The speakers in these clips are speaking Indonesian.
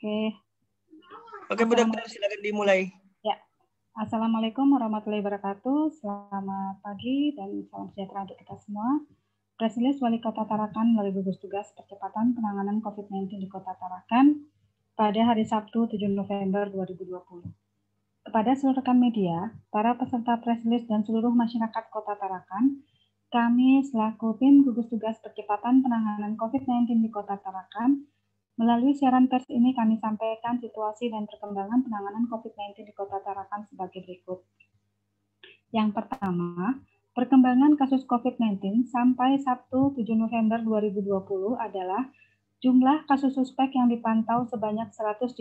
Oke. Oke, Bu Dokter, silakan dimulai. Ya. Assalamualaikum warahmatullahi wabarakatuh. Selamat pagi dan salam sejahtera untuk kita semua. Press Release Wali Kota Tarakan melalui gugus tugas percepatan penanganan COVID-19 di Kota Tarakan pada hari Sabtu 7 November 2020. Kepada seluruh rekan media, para peserta press release dan seluruh masyarakat Kota Tarakan, kami selaku tim gugus tugas percepatan penanganan COVID-19 di Kota Tarakan, melalui siaran pers ini kami sampaikan situasi dan perkembangan penanganan COVID-19 di Kota Tarakan sebagai berikut. Yang pertama, perkembangan kasus COVID-19 sampai Sabtu 7 November 2020 adalah jumlah kasus suspek yang dipantau sebanyak 132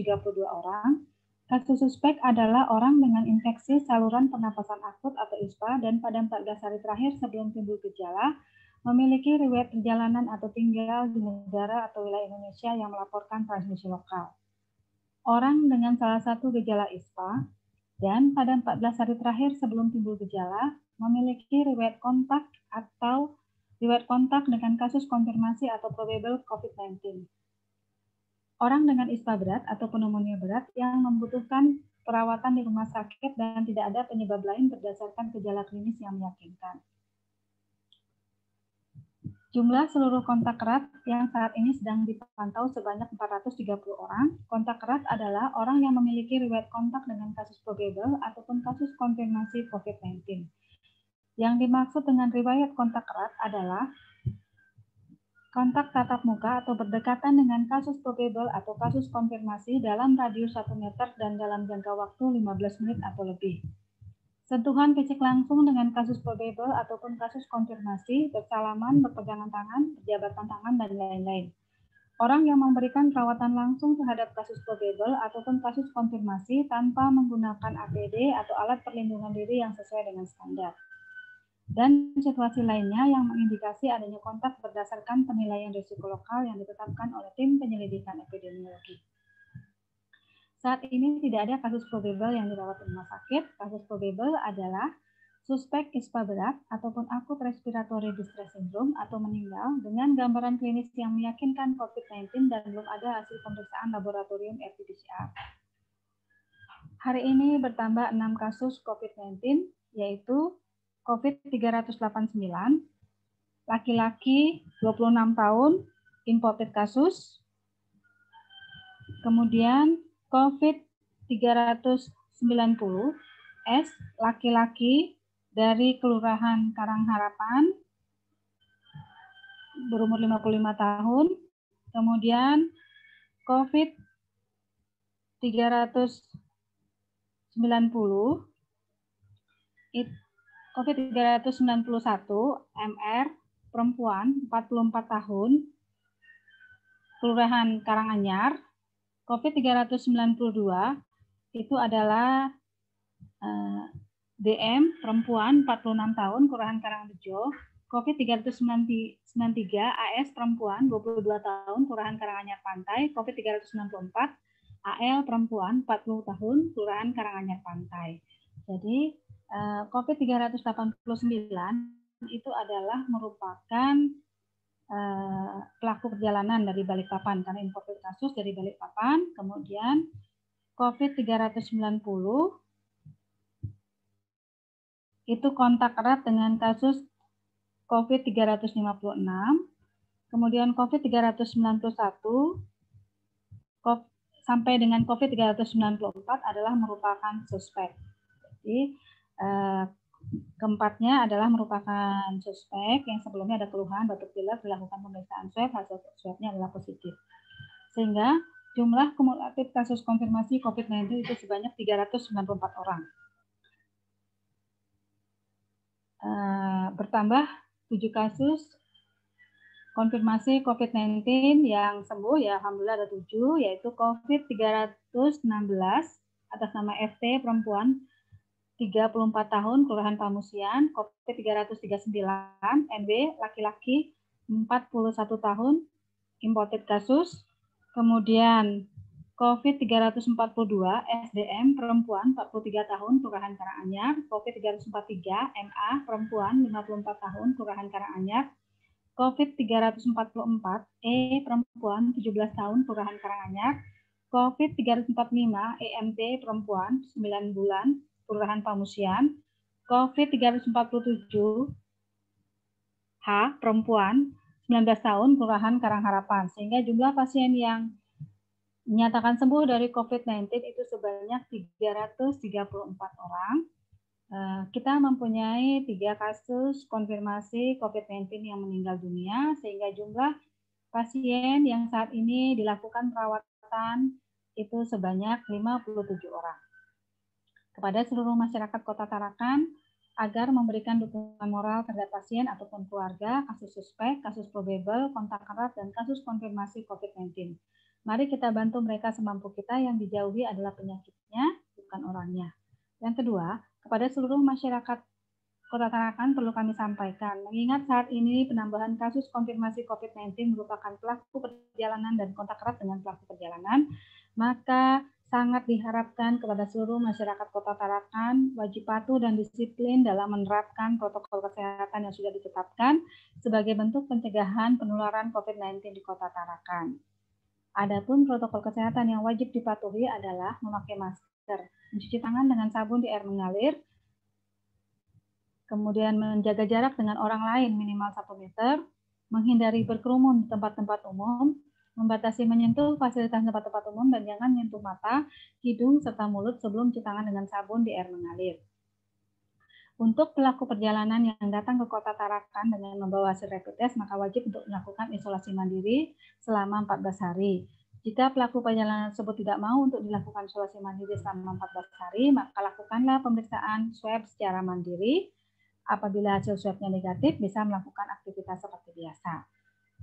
orang. Kasus suspek adalah orang dengan infeksi saluran pernapasan akut atau ISPA dan pada 14 hari terakhir sebelum timbul gejala, memiliki riwayat perjalanan atau tinggal di negara atau wilayah Indonesia yang melaporkan transmisi lokal. Orang dengan salah satu gejala ISPA dan pada 14 hari terakhir sebelum timbul gejala memiliki riwayat kontak atau riwayat kontak dengan kasus konfirmasi atau probable COVID-19. Orang dengan ISPA berat atau pneumonia berat yang membutuhkan perawatan di rumah sakit dan tidak ada penyebab lain berdasarkan gejala klinis yang meyakinkan. Jumlah seluruh kontak erat yang saat ini sedang dipantau sebanyak 430 orang. Kontak erat adalah orang yang memiliki riwayat kontak dengan kasus probable ataupun kasus konfirmasi COVID-19. Yang dimaksud dengan riwayat kontak erat adalah kontak tatap muka atau berdekatan dengan kasus probable atau kasus konfirmasi dalam radius 1 meter dan dalam jangka waktu 15 menit atau lebih. Sentuhan fisik langsung dengan kasus probable ataupun kasus konfirmasi, bersalaman, berpegangan tangan, berjabatan tangan, dan lain-lain. Orang yang memberikan perawatan langsung terhadap kasus probable ataupun kasus konfirmasi tanpa menggunakan APD atau alat perlindungan diri yang sesuai dengan standar. Dan situasi lainnya yang mengindikasi adanya kontak berdasarkan penilaian risiko lokal yang ditetapkan oleh tim penyelidikan epidemiologi. Saat ini tidak ada kasus probable yang dirawat di rumah sakit. Kasus probable adalah suspek ISPA berat ataupun akut respiratory distress syndrome atau meninggal dengan gambaran klinis yang meyakinkan COVID-19 dan belum ada hasil pemeriksaan laboratorium RT-PCR. Hari ini bertambah 6 kasus COVID-19, yaitu COVID 389, laki-laki 26 tahun, imported kasus. Kemudian COVID 390, S, laki-laki dari Kelurahan Karangharapan, berumur 55 tahun. Kemudian COVID 390, COVID 391 MR perempuan 44 tahun Kelurahan Karanganyar. COVID 392 itu adalah DM perempuan 46 tahun Kelurahan Karangrejo. COVID 393 AS perempuan 22 tahun Kelurahan Karanganyar Pantai. COVID 394 AL perempuan 40 tahun Kelurahan Karanganyar Pantai. Jadi COVID 389 itu adalah merupakan pelaku perjalanan dari Balikpapan karena imported kasus dari Balikpapan. Kemudian COVID 390 itu kontak erat dengan kasus COVID 356. Kemudian COVID 391 sampai dengan COVID 394 adalah merupakan suspek. Jadi keempatnya adalah merupakan suspek yang sebelumnya ada keluhan batuk pilek, dilakukan pemeriksaan swab, hasil swabnya adalah positif. Sehingga jumlah kumulatif kasus konfirmasi COVID-19 itu sebanyak 394 orang. Bertambah 7 kasus konfirmasi COVID-19 yang sembuh, ya alhamdulillah ada 7, yaitu COVID 316 atas nama FT perempuan 34 tahun Kelurahan Pamusian, COVID 339 NW laki-laki 41 tahun imported kasus. Kemudian COVID 342 SDM perempuan 43 tahun Kelurahan Karanganyar, COVID 343 MA perempuan 54 tahun Kelurahan Karanganyar, COVID 344 E perempuan 17 tahun Kelurahan Karanganyar, COVID 345 EMT perempuan 9 bulan, Kelurahan Pamusian. COVID 347 H perempuan 19 tahun, Kelurahan Karangharapan. Sehingga jumlah pasien yang dinyatakan sembuh dari COVID-19 itu sebanyak 334 orang. Kita mempunyai 3 kasus konfirmasi COVID-19 yang meninggal dunia, sehingga jumlah pasien yang saat ini dilakukan perawatan itu sebanyak 57 orang. Kepada seluruh masyarakat Kota Tarakan, agar memberikan dukungan moral terhadap pasien ataupun keluarga, kasus suspek, kasus probable, kontak erat, dan kasus konfirmasi COVID-19. Mari kita bantu mereka semampu kita, yang dijauhi adalah penyakitnya, bukan orangnya. Yang kedua, kepada seluruh masyarakat Kota Tarakan perlu kami sampaikan, mengingat saat ini penambahan kasus konfirmasi COVID-19 merupakan pelaku perjalanan dan kontak erat dengan pelaku perjalanan, maka sangat diharapkan kepada seluruh masyarakat Kota Tarakan wajib patuh dan disiplin dalam menerapkan protokol kesehatan yang sudah ditetapkan sebagai bentuk pencegahan penularan COVID-19 di Kota Tarakan. Adapun protokol kesehatan yang wajib dipatuhi adalah memakai masker, mencuci tangan dengan sabun di air mengalir, kemudian menjaga jarak dengan orang lain minimal 1 meter, menghindari berkerumun di tempat-tempat umum, membatasi menyentuh fasilitas tempat-tempat umum, dan jangan menyentuh mata, hidung, serta mulut sebelum cuci tangan dengan sabun di air mengalir. Untuk pelaku perjalanan yang datang ke Kota Tarakan dengan membawa hasil rapid test, maka wajib untuk melakukan isolasi mandiri selama 14 hari. Jika pelaku perjalanan tersebut tidak mau untuk dilakukan isolasi mandiri selama 14 hari, maka lakukanlah pemeriksaan swab secara mandiri. Apabila hasil swabnya negatif, bisa melakukan aktivitas seperti biasa.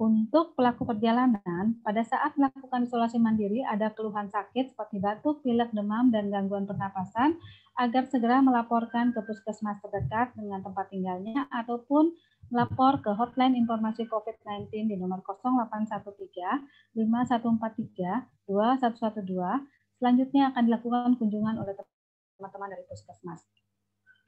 Untuk pelaku perjalanan, pada saat melakukan isolasi mandiri ada keluhan sakit seperti batuk, pilek, demam, dan gangguan pernapasan, agar segera melaporkan ke puskesmas terdekat dengan tempat tinggalnya ataupun melapor ke hotline informasi COVID-19 di nomor 0813 5143 2112. Selanjutnya akan dilakukan kunjungan oleh teman-teman dari puskesmas.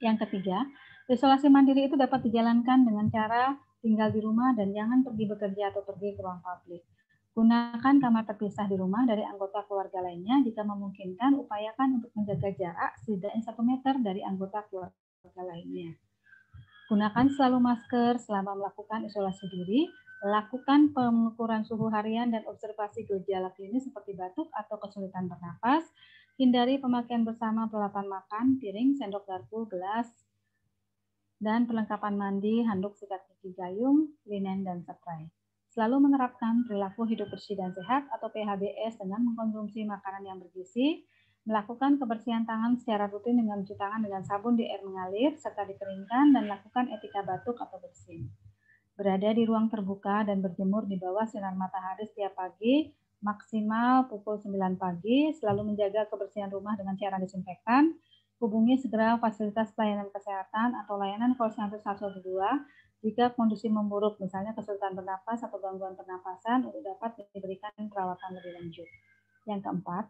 Yang ketiga, isolasi mandiri itu dapat dijalankan dengan cara tinggal di rumah dan jangan pergi bekerja atau pergi ke ruang publik. Gunakan kamar terpisah di rumah dari anggota keluarga lainnya. Jika memungkinkan, upayakan untuk menjaga jarak setidaknya 1 meter dari anggota keluarga lainnya. Gunakan selalu masker selama melakukan isolasi diri. Lakukan pengukuran suhu harian dan observasi gejala klinis seperti batuk atau kesulitan bernapas. Hindari pemakaian bersama peralatan makan, piring, sendok garpu, gelas, dan perlengkapan mandi, handuk, sikat gigi, gayung, linen, dan spray. Selalu menerapkan perilaku hidup bersih dan sehat atau PHBS dengan mengkonsumsi makanan yang bergizi, melakukan kebersihan tangan secara rutin dengan mencuci tangan dengan sabun di air mengalir, serta dikeringkan, dan lakukan etika batuk atau bersin. Berada di ruang terbuka dan berjemur di bawah sinar matahari setiap pagi, maksimal pukul 9 pagi, selalu menjaga kebersihan rumah dengan cairan disinfektan, hubungi segera fasilitas pelayanan kesehatan atau layanan call center 112 jika kondisi memburuk, misalnya kesulitan bernapas atau gangguan pernapasan, untuk dapat diberikan perawatan lebih lanjut. Yang keempat,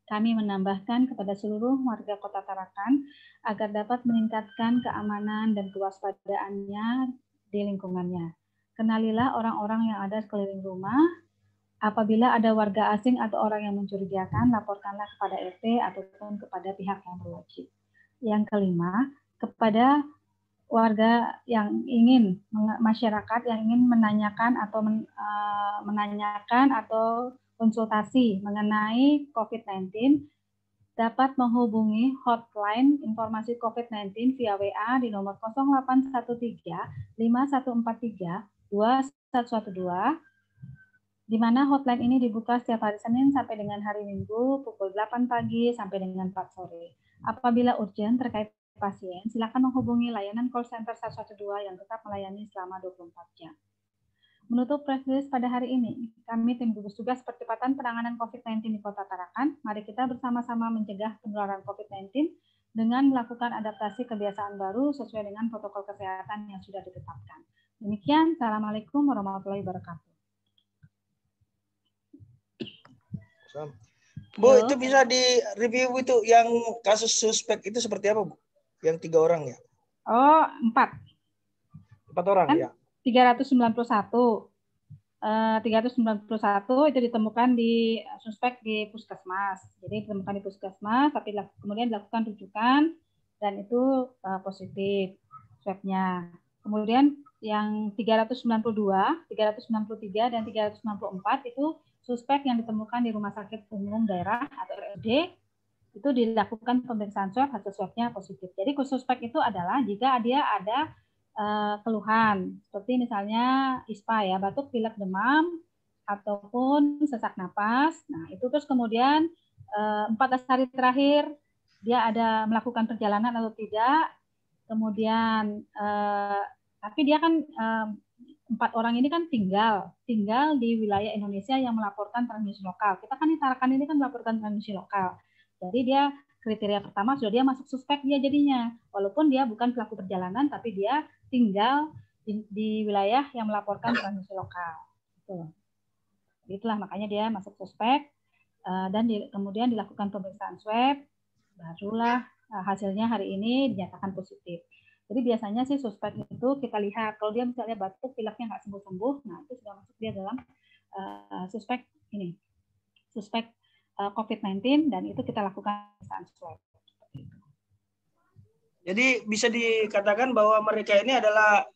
kami menambahkan kepada seluruh warga Kota Tarakan agar dapat meningkatkan keamanan dan kewaspadaannya di lingkungannya. Kenalilah orang-orang yang ada sekeliling rumah. Apabila ada warga asing atau orang yang mencurigakan, laporkanlah kepada RT ataupun kepada pihak yang berwajib. Yang kelima, kepada warga yang ingin, masyarakat yang ingin menanyakan atau konsultasi mengenai COVID-19, dapat menghubungi hotline informasi COVID-19 via WA di nomor 0813 5143 2112, di mana hotline ini dibuka setiap hari Senin sampai dengan hari Minggu pukul 8 pagi sampai dengan 4 sore. Apabila urgent terkait pasien, silakan menghubungi layanan call center 112 yang tetap melayani selama 24 jam. Menutup press release pada hari ini, kami tim gugus tugas percepatan penanganan COVID-19 di Kota Tarakan, mari kita bersama-sama mencegah penularan COVID-19 dengan melakukan adaptasi kebiasaan baru sesuai dengan protokol kesehatan yang sudah ditetapkan. Demikian, Assalamualaikum warahmatullahi wabarakatuh. Bu, itu bisa di-review itu yang kasus suspek itu seperti apa, Bu? Yang 3 orang ya? Oh, 4. 4 orang kan ya? 391. 391 itu ditemukan di suspek di puskesmas. Jadi ditemukan di puskesmas, tapi kemudian dilakukan rujukan dan itu positif swabnya. Kemudian yang 392, 393 dan 394 itu suspek yang ditemukan di rumah sakit umum daerah atau RSUD itu dilakukan pemeriksaan swab, hasil swabnya positif. Jadi suspek itu adalah jika dia ada keluhan seperti misalnya ISPA ya, batuk, pilek, demam ataupun sesak napas. Nah, itu terus kemudian 14 hari terakhir dia ada melakukan perjalanan atau tidak. Kemudian tapi dia kan 4 orang ini kan tinggal di wilayah Indonesia yang melaporkan transmisi lokal. Kita kan di Tarakan ini kan melaporkan transmisi lokal. Jadi dia kriteria pertama sudah dia masuk suspek dia jadinya. Walaupun dia bukan pelaku perjalanan tapi dia tinggal di wilayah yang melaporkan transmisi lokal. Itulah makanya dia masuk suspek dan kemudian dilakukan pemeriksaan swab, barulah hasilnya hari ini dinyatakan positif. Jadi biasanya sih suspek itu kita lihat kalau dia misalnya batuk, pileknya nggak sembuh-sembuh, nah itu sudah masuk dia dalam suspek ini, suspek COVID-19 dan itu kita lakukan pemeriksaan swab. Jadi bisa dikatakan bahwa mereka ini adalah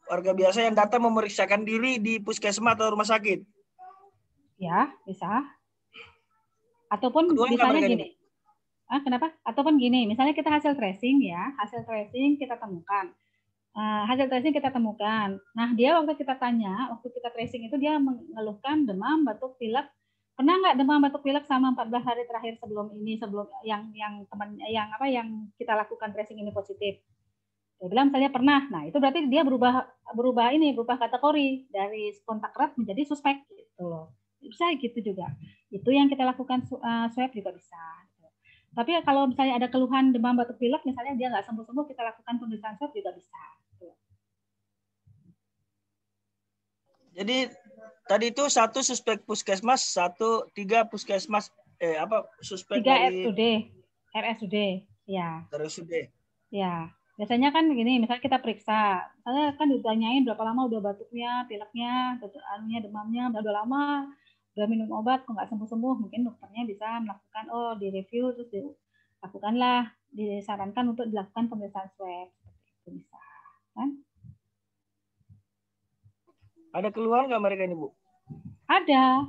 warga biasa yang datang memeriksakan diri di puskesmas atau rumah sakit. Ya, bisa. Ataupun misalnya gini. Kenapa? Ataupun gini, misalnya kita hasil tracing ya, hasil tracing kita temukan. Nah, dia waktu kita tanya, waktu kita tracing itu dia mengeluhkan demam, batuk, pilek. Pernah nggak demam, batuk, pilek sama 14 hari terakhir sebelum yang kita lakukan tracing ini positif? Dia bilang misalnya pernah. Nah, itu berarti dia berubah kategori dari kontak erat menjadi suspek gitu loh. Bisa gitu juga. Itu yang kita lakukan swab juga bisa. Tapi kalau misalnya ada keluhan demam, batuk, pilek, misalnya dia nggak sembuh-sembuh, kita lakukan pemeriksaan swab juga bisa. Jadi tadi itu 1 suspek puskesmas, 3 puskesmas suspek 3 dari RSUD, ya. RSUD. Ya, biasanya kan gini, misalnya kita periksa, misalnya kan ditanyain berapa lama udah batuknya, pileknya, demamnya, udah lama, udah minum obat, kok nggak sembuh-sembuh, mungkin dokternya bisa melakukan, di review, terus dilakukanlah, disarankan untuk dilakukan pemeriksaan swab, seperti itu bisa, kan? Ada keluhan nggak mereka ini, Bu? Ada.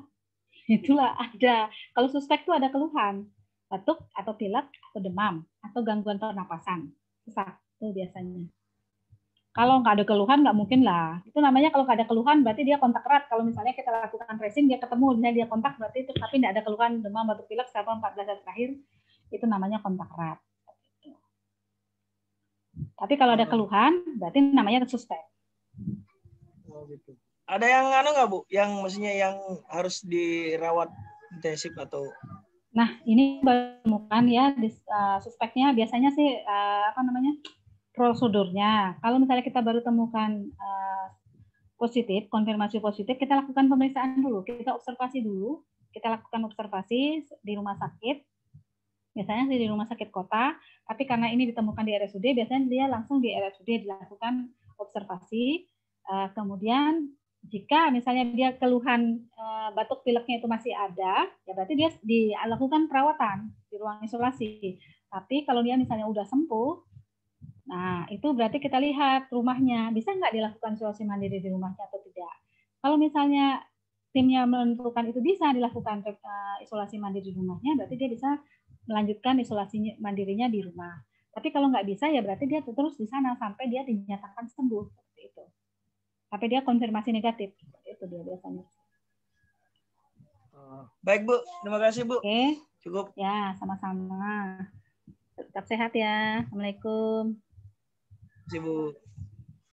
Itulah ada. Kalau suspek itu ada keluhan. Batuk atau pilek atau demam atau gangguan pernapasan. Sesak itu biasanya. Kalau nggak ada keluhan nggak mungkin lah. Itu namanya kalau nggak ada keluhan berarti dia kontak erat. Kalau misalnya kita lakukan tracing dia ketemu, misalnya dia kontak berarti itu tapi nggak ada keluhan demam, batuk, pilek selama 14 hari terakhir itu namanya kontak erat. Tapi kalau ada keluhan berarti namanya suspek. Oh, gitu. Ada yang nggak Bu? Yang maksudnya yang harus dirawat intensif atau? Nah ini bukan ya suspeknya biasanya sih prosedurnya. Kalau misalnya kita baru temukan positif, konfirmasi positif, kita lakukan pemeriksaan dulu, kita observasi dulu, kita lakukan observasi di rumah sakit. Biasanya sih di rumah sakit kota, tapi karena ini ditemukan di RSUD, biasanya dia langsung di RSUD dilakukan observasi. Kemudian jika misalnya dia keluhan batuk pileknya itu masih ada, ya berarti dia dilakukan perawatan di ruang isolasi. Tapi kalau dia misalnya udah sembuh, nah itu berarti kita lihat rumahnya, bisa nggak dilakukan isolasi mandiri di rumahnya atau tidak. Kalau misalnya timnya menentukan itu bisa dilakukan isolasi mandiri di rumahnya, berarti dia bisa melanjutkan isolasi mandirinya di rumah. Tapi kalau nggak bisa, ya berarti dia terus di sana sampai dia dinyatakan sembuh seperti itu. Sampai dia konfirmasi negatif, itu dia biasanya. Baik Bu, terima kasih Bu. Oke, cukup. Ya, sama-sama. Tetap sehat ya. Assalamualaikum. Terima kasih Bu.